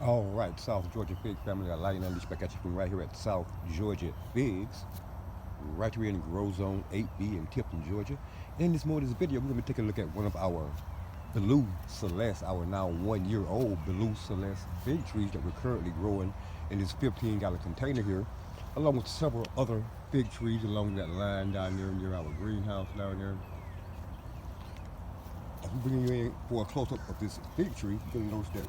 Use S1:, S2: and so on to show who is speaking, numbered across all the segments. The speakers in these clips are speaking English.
S1: All right, South Georgia Fig family, I lighting unleashed back at you from right here at South Georgia Figs, right here in Grow Zone 8B in Tifton, Georgia. In this morning's video, we're going to be taking a look at one of our Blue Celeste, our now 1 year old Blue Celeste fig trees that we're currently growing in this 15-gallon container here, along with several other fig trees along that line down there near our greenhouse down there. As we bring you in for a close-up of this fig tree, you're going to notice that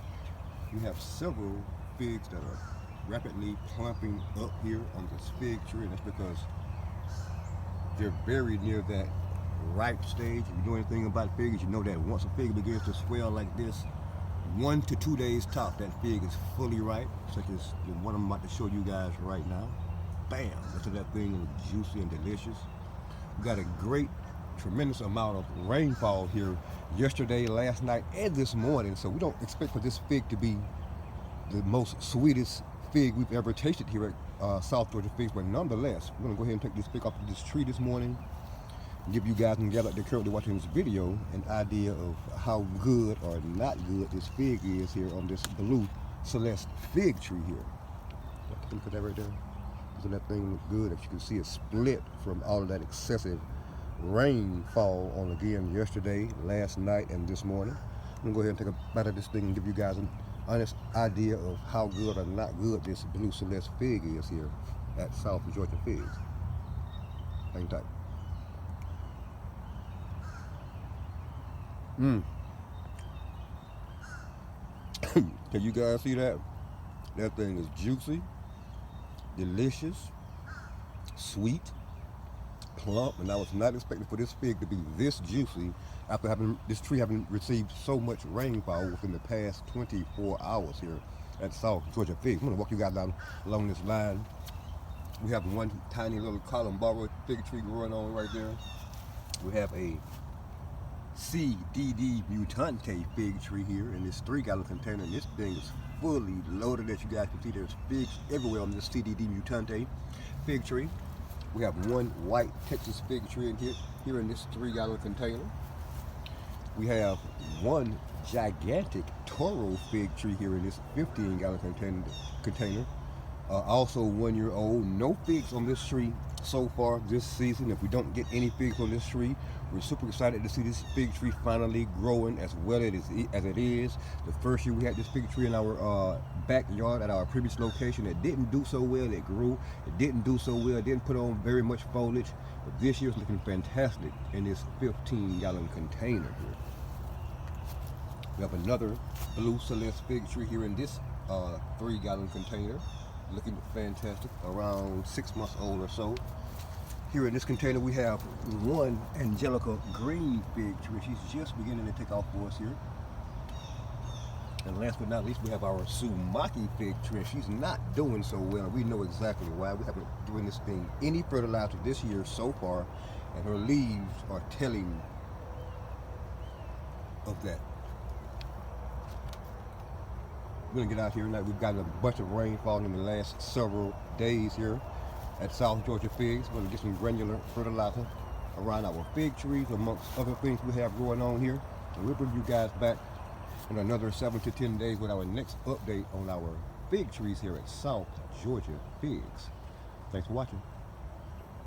S1: we have several figs that are rapidly plumping up here on this fig tree, and that's because they're very near that ripe stage. If you know anything about figs, you know that once a fig begins to swell like this, 1 to 2 days top, that fig is fully ripe, such as the one I'm about to show you guys right now. Bam! Look at that thing, is juicy and delicious. We got a great, tremendous amount of rainfall here yesterday, last night, and this morning, so we don't expect for this fig to be the most sweetest fig we've ever tasted here at South Georgia Figs, but nonetheless, we're going to go ahead and take this fig off of this tree this morning and give you guys and gals out there currently watching this video an idea of how good or not good this fig is here on this Blue Celeste fig tree here. Look at that right there. Doesn't that thing look good? As you can see, it's split from all of that excessive rainfall on again yesterday, last night, and this morning. I'm gonna go ahead and take a bite of this thing and give you guys an honest idea of how good or not good this Blue Celeste fig is here at South Georgia Figs. Hang tight. Can you guys see that? That thing is juicy, delicious, sweet, plump, and I was not expecting for this fig to be this juicy after having this tree having received so much rainfall within the past 24 hours here at South Georgia Figs. I'm going to walk you guys down along this line. We have one tiny little columbara fig tree growing on right there. We have a CDD mutante fig tree here in this 3-gallon container, and this thing is fully loaded. As you guys can see, there's figs everywhere on this CDD mutante fig tree. We have one white Texas fig tree in here in this 3-gallon container. We have one gigantic Toro fig tree here in this 15-gallon container. Also 1 year old. No figs on this tree so far this season. If we don't get any figs on this tree, we're super excited to see this fig tree finally growing as well as it is. The first year we had this fig tree in our backyard at our previous location, it didn't do so well. It grew, it didn't do so well, it didn't put on very much foliage, but this year's looking fantastic in this 15-gallon container here. We have another Blue Celeste fig tree here in this 3-gallon container, looking fantastic, around 6 months old or so. Here in this container we have one Angelica green fig tree. She's just beginning to take off for us here. And last but not least, we have our Sumaki fig tree. She's not doing so well. We know exactly why. We haven't given this thing any fertilizer this year so far, and her leaves are telling of that. We're gonna get out here tonight. We've gotten a bunch of rainfall in the last several days here at South Georgia Figs. We're gonna get some granular fertilizer around our fig trees, amongst other things we have going on here. And we'll bring you guys back in another 7 to 10 days with our next update on our fig trees here at South Georgia Figs. Thanks for watching.